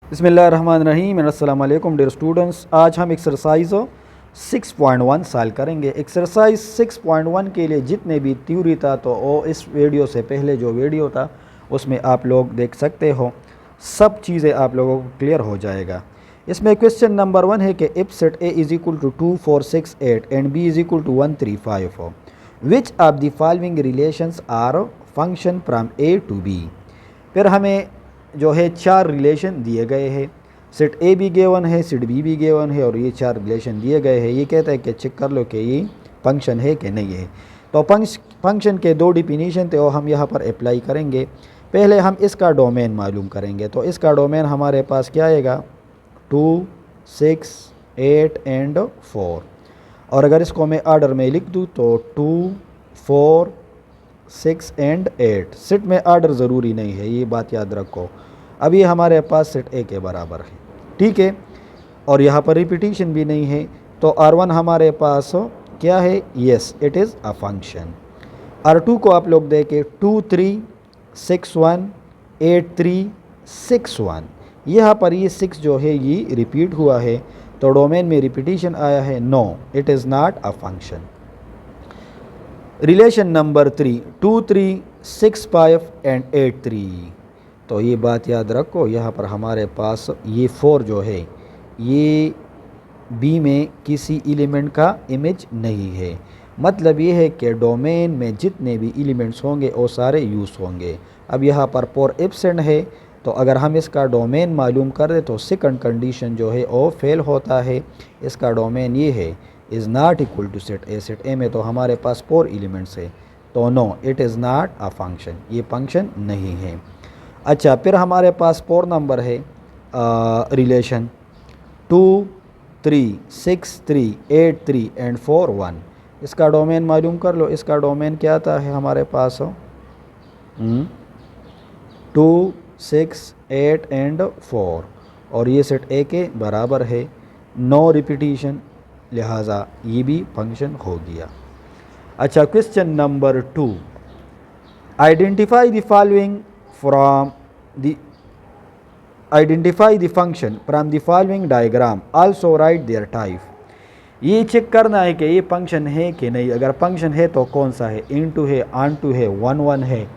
बिस्मिल्लाहिर्रहमानिर्रहीम। अस्सलाम वालेकुम डियर स्टूडेंट्स। आज हम एक्सरसाइज 6.1 साल करेंगे। एक्सरसाइज 6.1 के लिए जितने भी थ्योरी था तो वो इस वीडियो से पहले जो वीडियो था उसमें आप लोग देख सकते हो, सब चीज़ें आप लोगों को क्लियर हो जाएगा। इसमें क्वेश्चन नंबर 1 है कि if set A is equal to 2 4 6 8 and B is equal to 1 3 5 हो, which of the following relations are function from A to B. फिर हमें जो है 4 रिलेशन दिए गए हैं। सेट ए भी गिवन है, सेट बी भी गिवन है और ये 4 रिलेशन दिए गए हैं। ये कहता है कि चेक कर लो कि ये फंक्शन है कि नहीं है। तो फंक्शन के 2 डिफिनीशन थे वो हम यहाँ पर अप्लाई करेंगे। पहले हम इसका डोमेन मालूम करेंगे। तो इसका डोमेन हमारे पास क्या आएगा, 2 6 8 एंड 4। और अगर इसको मैं ऑर्डर में लिख दूँ तो 2 4 6 एंड 8। सेट में ऑर्डर ज़रूरी नहीं है, ये बात याद रखो। अब ये हमारे पास सेट ए के बराबर है, ठीक है। और यहाँ पर रिपीटिशन भी नहीं है। तो R1 हमारे पास क्या है, yes it is a function. R2 को आप लोग देखें, 2 3 6 1 8 3 6 1। यहाँ पर ये 6 जो है ये रिपीट हुआ है, तो डोमेन में रिपीटिशन आया है। No it is not a function. Relation number 3 2 3 6 5 and 8 3। तो ये बात याद रखो, यहाँ पर हमारे पास ये 4 जो है ये बी में किसी एलिमेंट का इमेज नहीं है। मतलब ये है कि डोमेन में जितने भी एलिमेंट्स होंगे वो सारे यूज़ होंगे। अब यहाँ पर 4 एब्सेंट है, तो अगर हम इसका डोमेन मालूम कर दे तो सेकंड कंडीशन जो है वो फेल होता है। इसका डोमेन ये है, is not equal to set A. Set A में तो हमारे पास 4 एलिमेंट्स है, तो no it is not a function, ये फंक्शन नहीं है। अच्छा, फिर हमारे पास 4 नंबर है रिलेशन 2 3 6 3 8 3 एंड 4 1। इसका डोमेन मालूम कर लो। इसका डोमेन क्या आता है हमारे पास, 2 6 8 एंड 4। और ये सेट ए के बराबर है, नो रिपीटिशन, लिहाजा ये भी फंक्शन हो गया। अच्छा, question number 2, identify the following from the identify the function from the following diagram, also write their type. ये चेक करना है कि ये फंक्शन है कि नहीं। अगर फंक्शन है तो कौन सा है, इनटू है, ऑनटू है, 1 1 है,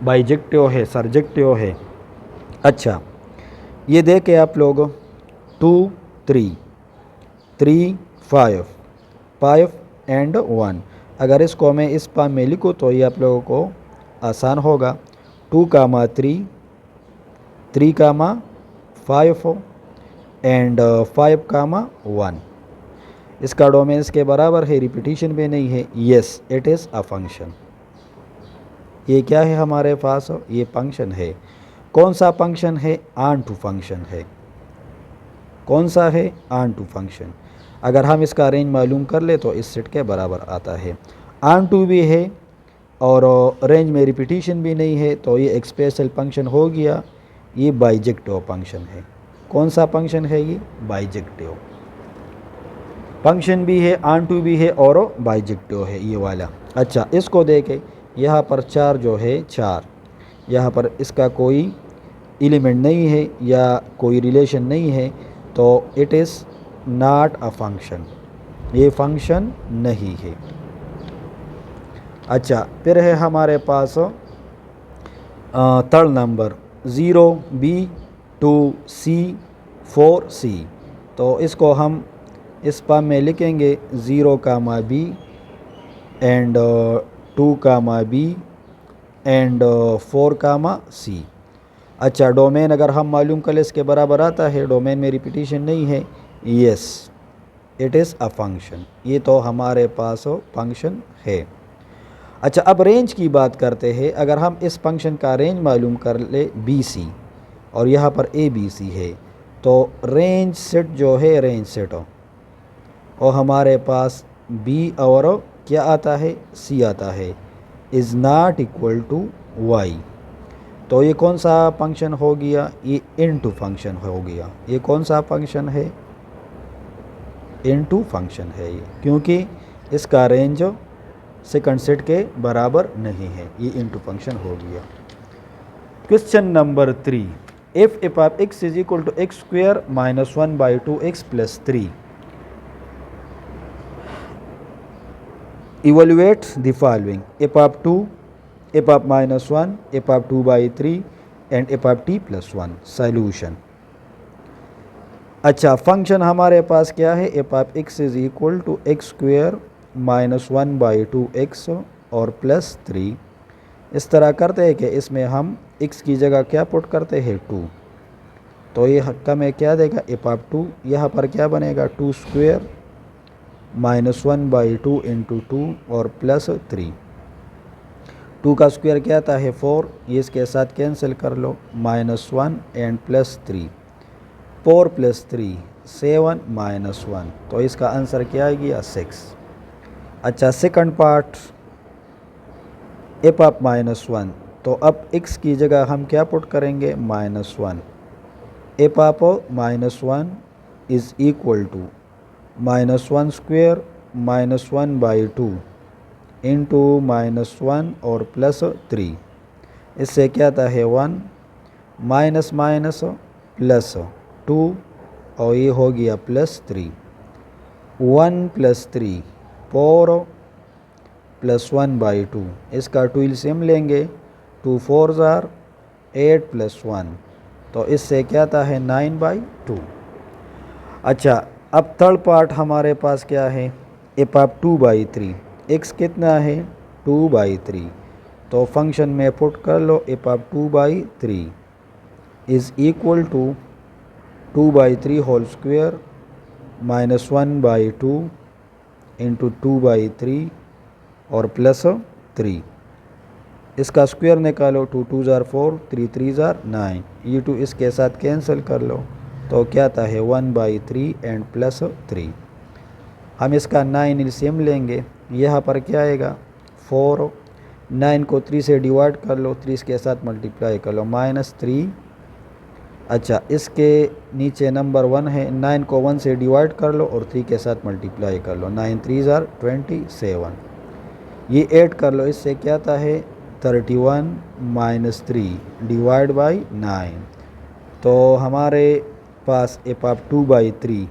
बाइजेक्टिव है, सरजेक्टिव है। अच्छा, ये देखे आप लोग 2 3 3 5 5 एंड 1। अगर इसको मैं इस पाम में लिखूँ तो ये आप लोगों को आसान होगा। 2 3 3 5 एंड 5 1। इसका डोमेन इसके बराबर है, रिपीटिशन भी नहीं है। Yes it is a function. ये क्या है हमारे पास, ये फंक्शन है। कौन सा फंक्शन है, ऑन टू फंक्शन है। कौन सा है, ऑन टू फंक्शन। अगर हम इसका रेंज मालूम कर ले तो इस सेट के बराबर आता है। ऑन टू भी है और रेंज में रिपीटिशन भी नहीं है, तो ये एक स्पेशल फंक्शन हो गया। ये बाइजेक्टिव फंक्शन है। कौन सा फंक्शन है, ये बाइजेक्टिव फंक्शन भी है, ऑन टू भी है और बाइजेक्टिव है ये वाला। अच्छा, इसको देखें, यहाँ पर 4 जो है 4, यहाँ पर इसका कोई एलिमेंट नहीं है या कोई रिलेशन नहीं है, तो it is not a function, ये फंक्शन नहीं है। अच्छा, फिर है हमारे पास third number 0 B 2 C 4 C। तो इसको हम इस पाम में लिखेंगे 0 B and 2 B and 4 C। अच्छा, डोमेन अगर हम मालूम कर ले इसके बराबर आता है, डोमेन में रिपीटिशन नहीं है। Yes it is a function, ये तो हमारे पास फंक्शन है। अच्छा, अब रेंज की बात करते हैं। अगर हम इस फंक्शन का रेंज मालूम कर ले BC और यहाँ पर ABC है, तो रेंज सेट जो है, रेंज सेट और हमारे पास B और क्या आता है, C आता है, is not equal to Y। तो ये कौन सा फंक्शन हो गया, ये इनटू फंक्शन हो गया। ये कौन सा फंक्शन है, इनटू फंक्शन है ये, क्योंकि इसका रेंज सेकंड सेट के बराबर नहीं है, ये इनटू फंक्शन हो गया। Question number 3, if f of x is equal to x square minus 1 by 2x plus 3, evaluate the following: f of 2, f of minus 1, f of 2 by 3 and f of t plus 1. Solution. अच्छा, function हमारे पास क्या है? f of x is equal to X square minus 1 by 2x और plus 3। इस तरह करते हैं कि इसमें हम x की जगह क्या पुट करते हैं? 2। तो ये हक्का में क्या देगा? f of 2। यहाँ पर क्या बनेगा? 2 स्क्वेयर माइनस 1 बाई 2 इंटू 2 और प्लस 3। 2 का स्क्वायर क्या आता है? 4। ये इसके साथ कैंसिल कर लो, minus 1 and plus 3। 4 plus 3 7 minus 1, तो इसका आंसर क्या आ गया? 6। अच्छा, second part f of minus 1, तो अब x की जगह हम क्या पुट करेंगे? Minus 1। f of minus 1 is equal to minus 1 square minus 1 by 2 into minus 1 और प्लस 3। इससे क्या आता है? 1 माइनस माइनस प्लस 2 और ये हो गया प्लस 3। 1 plus 3 4 plus 1 by 2। इसका 2 एलसीएम लेंगे, 2 4 ज़ार 8 प्लस 1, तो इससे क्या आता है? 9 बाई 2। अच्छा, अब थर्ड पार्ट हमारे पास क्या है? f of 2 by 3। x कितना है? 2 बाई 3। तो फंक्शन में पुट कर लो, f of 2 by 3 is equal to 2 by 3 whole square minus 1 by 2 into 2 by 3 और प्लस 3। इसका स्क्वायर निकालो, 2 2 ज़ार 4, 3 3 ज़ार 9। ये 2 इसके साथ कैंसिल कर लो, तो क्या आता है? 1 बाई 3 एंड प्लस 3। हम इसका 9 एलसीएम लेंगे, यहाँ पर क्या आएगा? 4। 9 को 3 से डिवाइड कर लो, 3 के साथ मल्टीप्लाई कर लो, माइनस 3। अच्छा, इसके नीचे नंबर 1 है, 9 को 1 से डिवाइड कर लो और 3 के साथ मल्टीप्लाई कर लो, 9 3 ज़ार 27। ये ऐड कर लो, इससे क्या आता है? 31 माइनस 3 डिवाइड बाई 9। तो हमारे पास f ऑफ 2 बाई 3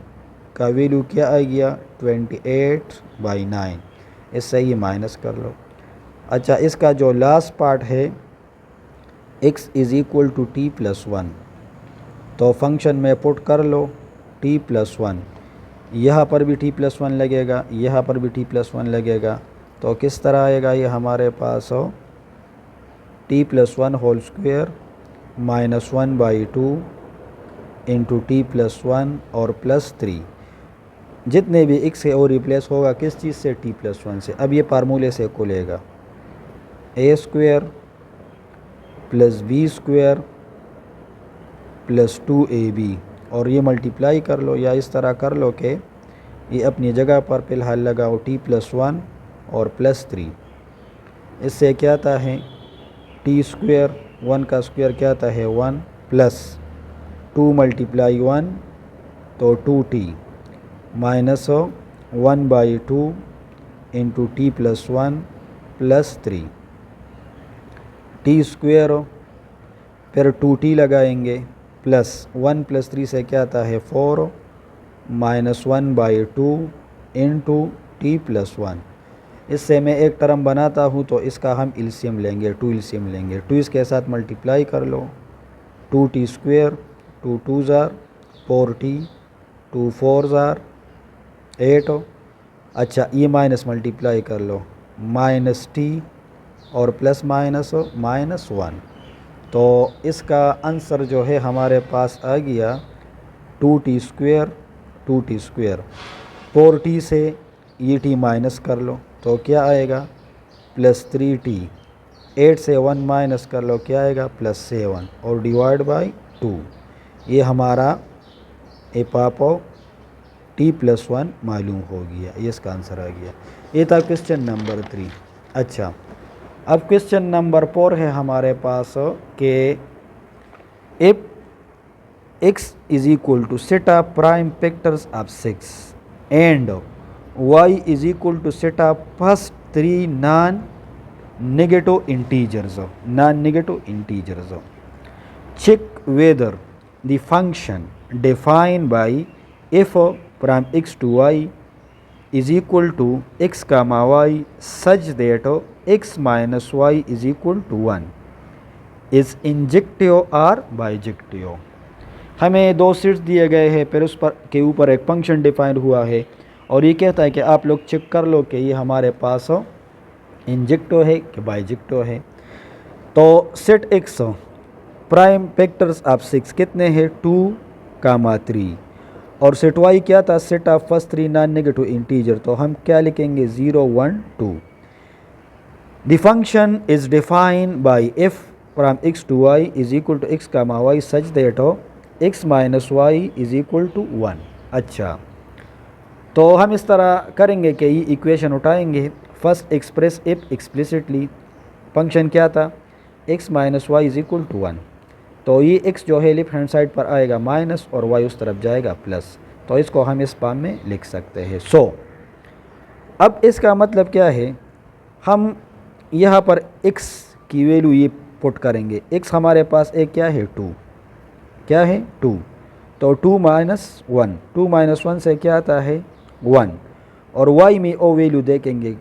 का वैल्यू क्या आ गया? 28 बाई 9। इससे ये माइनस कर लो। अच्छा, इसका जो लास्ट पार्ट है x is equal to t plus 1, तो फंक्शन में पुट कर लो t प्लस 1। यहाँ पर भी t प्लस 1 लगेगा, यहाँ पर भी t प्लस 1 लगेगा, तो किस तरह आएगा? ये हमारे पास हो t plus 1 whole square minus 1 by 2 into t plus 1 और प्लस 3। जितने भी x है वो रिप्लेस होगा किस चीज़ से? t प्लस 1 से। अब ये फार्मूले से खुलेगा, a square plus b square plus 2ab, और ये मल्टीप्लाई कर लो या इस तरह कर लो कि ये अपनी जगह पर फिलहाल लगाओ t प्लस 1 और प्लस 3। इससे क्या आता है? टी स्क्वेयर, 1 का स्क्वेयर क्या आता है? 1 प्लस 2 मल्टीप्लाई 1 तो 2t minus 1 by 2 into t plus 1 plus 3। T square फिर 2t लगाएंगे प्लस 1 प्लस 3 से क्या आता है? 4 minus 1 by 2 into t plus 1। इससे मैं एक टर्म बनाता हूँ तो इसका हम एलसीएम लेंगे, 2 एलसीएम लेंगे, 2 इसके साथ मल्टीप्लाई कर लो, 2t स्क्वेयर, 2 2 ज़ार 4t, 2 4 ज़ार 8। अच्छा, ये माइनस मल्टीप्लाई कर लो, माइनस t और प्लस माइनस माइनस 1। तो इसका आंसर जो है हमारे पास आ गया 2t square, 2t square. 4t से ये t माइनस कर लो तो क्या आएगा? Plus 3t। 8 से 1 माइनस कर लो, क्या आएगा? प्लस 7 और डिवाइड बाई 2। ये हमारा f ऑफ t प्लस 1 मालूम हो गया, ये इसका आंसर आ गया। ये था क्वेश्चन नंबर 3। अच्छा, अब क्वेश्चन नंबर 4 है हमारे पास कि if x is equal to set of prime factors of 6 and y is equal to set of first 3 non negative integers. check whether the function defined by f from x to y is equal to x comma y such that x minus y is equal to 1 is injective और bijective. हमें दो sets दिए गए हैं, फिर उस पर के ऊपर एक फंक्शन डिफाइन हुआ है और ये कहता है कि आप लोग चेक कर लो कि ये हमारे पास इंजेक्टिव है कि बाइजेक्टिव है। तो set ex prime factors of 6 कितने हैं 2, 3 और सेट वाई क्या था set of first 3 non negative integer. तो हम क्या लिखेंगे 0, 1, 2। The function is defined by f from x to y is equal to x comma y such that x minus y is equal to 1। अच्छा, तो हम इस तरह करेंगे कि ये इक्वेशन उठाएंगे। First express if explicitly function क्या था x minus y is equal to 1। तो ये x जो है लेफ्ट हैंड साइड पर आएगा माइनस और y उस तरफ जाएगा प्लस। तो इसको हम इस फॉर्म में लिख सकते हैं। अब इसका मतलब क्या है, हम यहाँ पर x की वैल्यू ये पुट करेंगे। x हमारे पास एक क्या है 2, क्या है 2। तो 2 माइनस 1, 2 माइनस 1 से क्या आता है 1 और y में ओ वैल्यू देखेंगे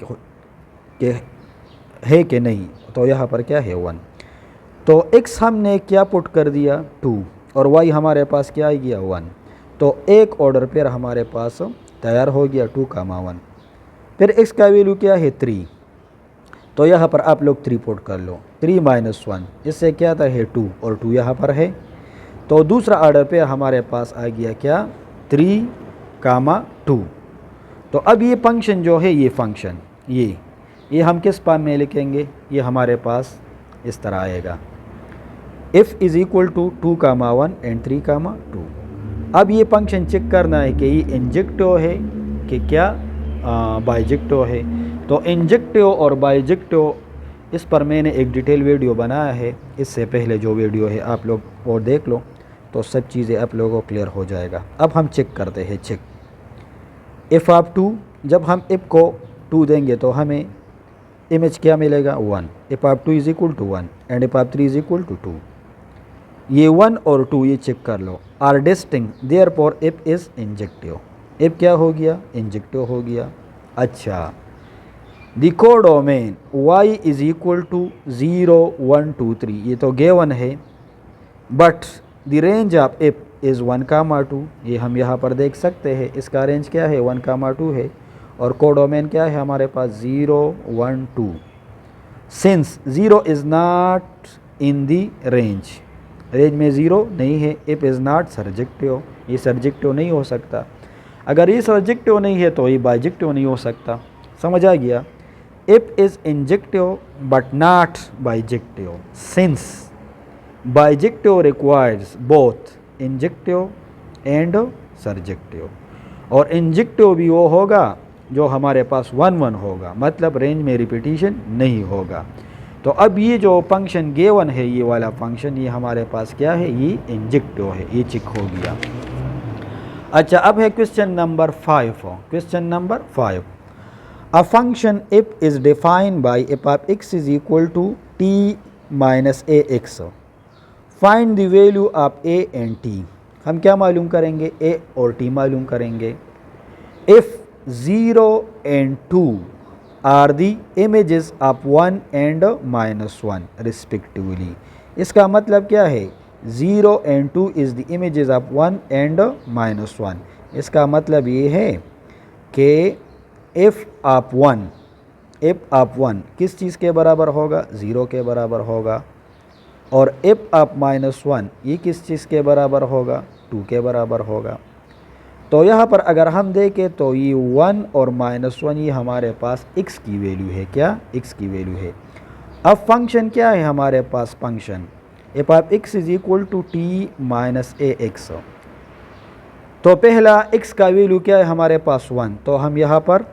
कि है कि नहीं। तो यहाँ पर क्या है 1। तो x हमने क्या पुट कर दिया 2 और y हमारे पास क्या आ गया 1। तो एक ऑर्डर पेयर हमारे पास तैयार हो गया 2, 1। फिर x का वैल्यू क्या है 3। तो यहाँ पर आप लोग 3 पुट कर लो। 3 माइनस 1 इससे क्या आता है 2 और 2 यहाँ पर है। तो दूसरा ऑर्डर पे हमारे पास आ गया क्या 3, 2। तो अब ये फंक्शन जो है ये फंक्शन ये हम किस फॉर्म में लिखेंगे, ये हमारे पास इस तरह आएगा f is equal to 2, 1 and 3, 2। अब ये फंक्शन चेक करना है कि ये इंजेक्टिव है कि क्या बाइजेक्टिव है। तो इंजेक्टिव और बाइजेक्टिव इस पर मैंने एक डिटेल वीडियो बनाया है। इससे पहले जो वीडियो है आप लोग और देख लो तो सब चीज़ें आप लोगों को क्लियर हो जाएगा। अब हम चेक करते हैं चेक एफ ऑफ 2। जब हम एफ को 2 देंगे तो हमें इमेज क्या मिलेगा 1। F of 2 is equal to 1 and F of 3 is equal to 2। ये 1 और 2 ये चेक कर लो are distinct, therefore F is injective. F क्या हो गया इंजेक्टिव हो गया। अच्छा, the codomain y is equal to 0, 1, 2, 3 ये तो गिवन है, but the range of F is 1, 2। ये हम यहाँ पर देख सकते हैं, इसका रेंज क्या है 1, 2 है और कोडोमेन क्या है हमारे पास 0, 1, 2। Since 0 is not in the range में 0 नहीं है, एफ इज़ नॉट सर्जेक्टिव, ये सर्जेक्टिव नहीं हो सकता। अगर ये सर्जेक्टिव नहीं है तो ये बाइजेक्टिव नहीं हो सकता। समझ आ गया। If is injective but not bijective, since bijective requires both injective and surjective। और इंजेक्टिव भी वो होगा जो हमारे पास 1, 1 होगा, मतलब रेंज में रिपीटिशन नहीं होगा। तो अब ये जो फंक्शन गिवन है ये वाला फंक्शन ये हमारे पास क्या है ये इंजेक्टिव है, ये चेक हो गया। अच्छा, अब है question number 5। Question number 5, a function f is defined by f of x is equal to t minus ax। find the value of a and t। हम क्या मालूम करेंगे a और t मालूम करेंगे। if 0 and 2 are the images of 1 and -1 respectively। इसका मतलब क्या है 0 and 2 is the images of 1 and -1। इसका मतलब ये है कि f ऑफ 1 किस चीज़ के बराबर होगा 0 के बराबर होगा और f ऑफ -1 ये किस चीज़ के बराबर होगा 2 के बराबर होगा। तो यहाँ पर अगर हम देखें तो ये 1 और -1 ये हमारे पास x की वैल्यू है, क्या x की वैल्यू है। अब फंक्शन क्या है हमारे पास, function f of x is equal to t minus ax। तो पहला x का वैल्यू क्या है हमारे पास 1, तो हम यहाँ पर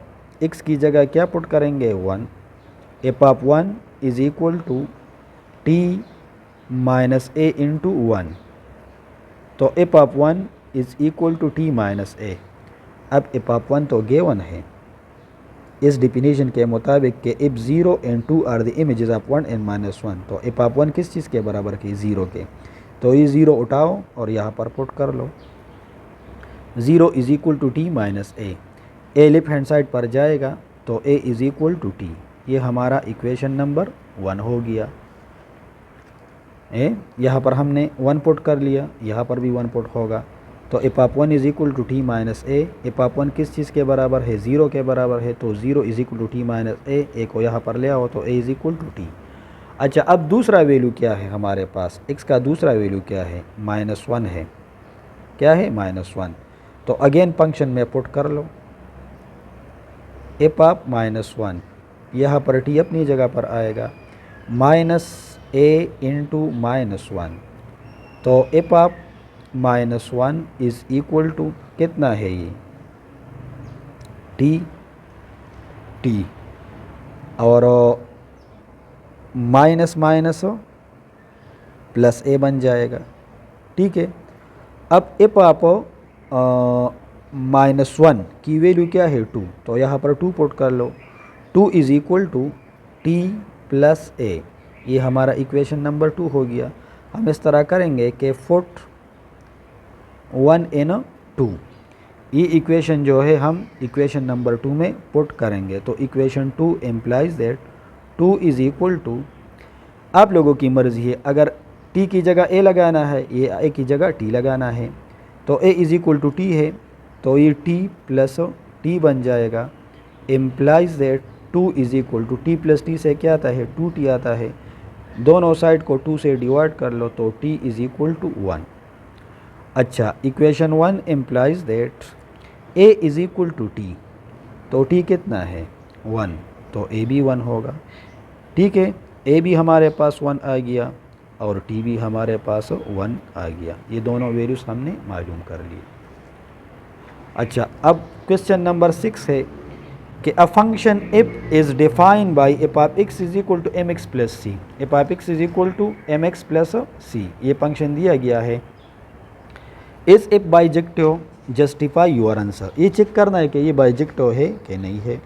x की जगह क्या पुट करेंगे 1। f of 1 is equal to t minus a into 1। तो f of 1 is equal to t minus a। अब f ऑफ 1 तो गिवन है इस डिफिनीशन के मुताबिक कि if 0 and 2 are the images of 1 and -1। तो f ऑफ 1 किस चीज़ के बराबर की 0 के। तो ये ज़ीरो उठाओ और यहाँ पर पुट कर लो। 0 is equal to T minus a left hand side पर जाएगा तो ए इज़ इक्वल टू टी। ये हमारा इक्वेशन नंबर 1 हो गया। यहाँ पर हमने 1 पुट कर लिया, यहाँ पर भी 1 पुट होगा। तो f of 1 is equal to T minus a. F of 1 किस चीज़ के बराबर है? 0 के बराबर है। तो 0 is equal to T minus A को यहाँ पर ले आओ तो ए इज़ इक्वल टू टी। अच्छा, अब दूसरा वैल्यू क्या है हमारे पास? x का दूसरा वैल्यू क्या है? -1 है। क्या है? -1। तो अगेन फंक्शन में पुट कर लो एफ ऑफ -1, यहाँ पर t अपनी जगह पर आएगा, -a इंटू -1। तो f of -1 is equal to कितना है? ये t और माइनस माइनस प्लस ए बन जाएगा। ठीक है। अब एफ ऑफ -1 की वैल्यू क्या है? 2। तो यहाँ पर 2 पुट कर लो। 2 is equal to T plus A. ये हमारा इक्वेशन नंबर 2 हो गया। हम इस तरह करेंगे कि पुट 1 इन 2। ये इक्वेशन जो है हम इक्वेशन नंबर 2 में पुट करेंगे। तो equation 2 implies that 2 is equal to, आप लोगों की मर्ज़ी है, अगर t की जगह a लगाना है, ये a की जगह t लगाना है, तो a is equal to t है, तो ये t प्लस t बन जाएगा। Implies that 2 is equal to t plus t से क्या आता है? 2t आता है। दोनों साइड को 2 से डिवाइड कर लो तो t इज़ इक्वल टू 1। अच्छा, equation 1 implies that a is equal to t। तो t कितना है? 1। तो a भी 1 होगा। ठीक है, a भी हमारे पास 1 आ गया और t भी हमारे पास 1 आ गया। ये दोनों वैल्यूज़ हमने मालूम कर लिए। अच्छा, अब क्वेश्चन नंबर 6 है कि a function f is defined by F of x is equal to M x plus C. F of x is equal to M x plus C, ये फंक्शन दिया गया है। Is F bijective? Justify your answer. ये check करना है कि ये bijective है कि नहीं है।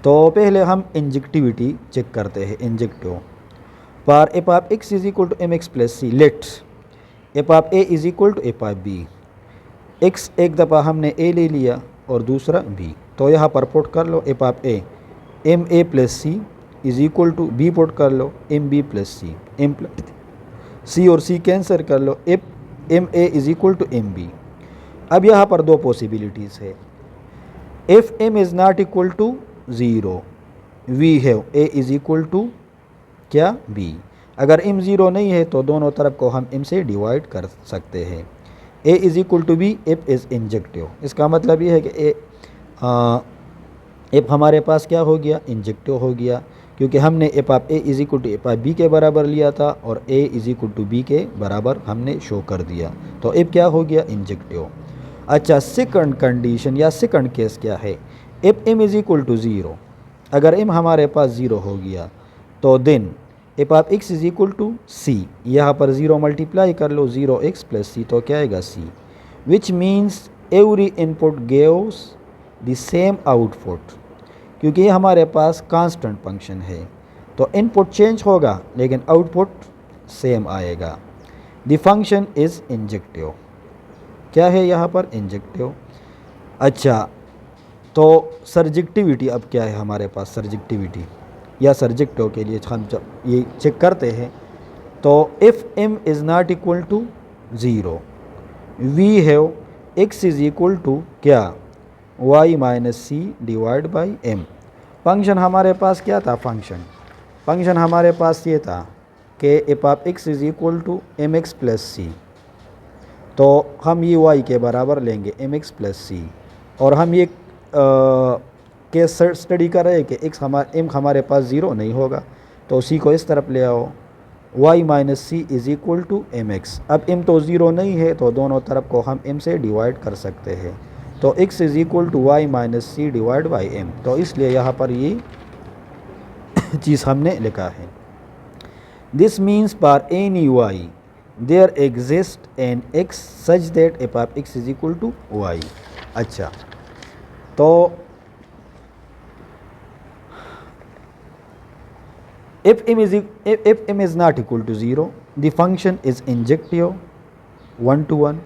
तो पहले हम इंजेक्टिविटी चेक करते हैं। इंजेक्टिव पर f of x is equal to M x plus c, let f of a is equal to f of b। x एक दफ़ा हमने a ले लिया और दूसरा b, तो यहाँ पर पुट कर लो F of a M A plus C is equal to b put कर लो M B plus C, M C और c कैंसिल कर लो, M A is equal to M B. अब यहाँ पर दो पॉसिबिलिटीज़ है। If m is not equal to 0 we have a is equal to क्या? b। अगर m 0 नहीं है तो दोनों तरफ को हम m से डिवाइड कर सकते हैं। a is equal to b, f is injective. इसका मतलब ये है कि f हमारे पास क्या हो गया? इंजेक्टिव हो गया, क्योंकि हमने f of a is equal to f of b के बराबर लिया था और a is equal to b के बराबर हमने शो कर दिया, तो f क्या हो गया? इंजेक्टिव। अच्छा, सेकंड कंडीशन या सेकंड केस क्या है? If m is equal to 0, अगर m हमारे पास 0 हो गया तो then f of x is equal to c। यहाँ पर 0 मल्टीप्लाई कर लो, 0x प्लस c, तो क्या आएगा? c, which means every input gives the same output. क्योंकि ये हमारे पास कांस्टेंट फंक्शन है तो इनपुट चेंज होगा लेकिन आउटपुट सेम आएगा। The function is injective. क्या है यहाँ पर? इंजेक्टिव। अच्छा, तो सर्जेक्टिविटी अब क्या है हमारे पास? सर्जेक्टिविटी या सर्जेक्टिव के लिए हम जब ये चेक करते हैं तो if m is not equal to 0 we have x is equal to क्या? y minus c divide by m। Function हमारे पास क्या था? फंक्शन हमारे पास ये था कि F of x is equal to M x plus C, तो हम ये y के बराबर लेंगे एम एक्स प्लस सी, और हम ये केस स्टडी कर रहे हैं कि m हमारे पास 0 नहीं होगा, तो c को इस तरफ ले आओ, y minus c is equal to M x. अब m तो 0 नहीं है तो दोनों तरफ को हम m से डिवाइड कर सकते हैं, तो x is equal to y minus c divide by m। तो इसलिए यहाँ पर ये चीज़ हमने लिखा है। This means for any y there exist an x such that f of x is equal to y। अच्छा, तो if m is not equal to 0, the function is injective 1 to 1.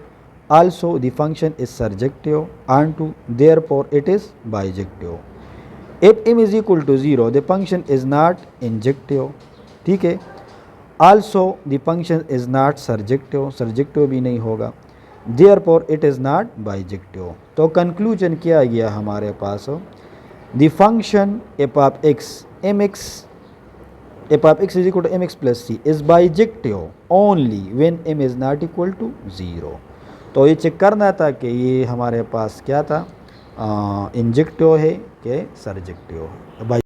Also the function is surjective and to, therefore it is bijective. if m is equal to 0, the function is not injective, ठीक है. also the function is not surjective, surjective भी नहीं होगा, therefore it is not bijective. तो conclusion क्या गया हमारे पास, the function f of x is equal to mx plus c is bijective only when m is not equal to 0. तो ये check करना था कि ये हमारे पास क्या था, इंजेक्टिव है कि सरजेक्टिव है.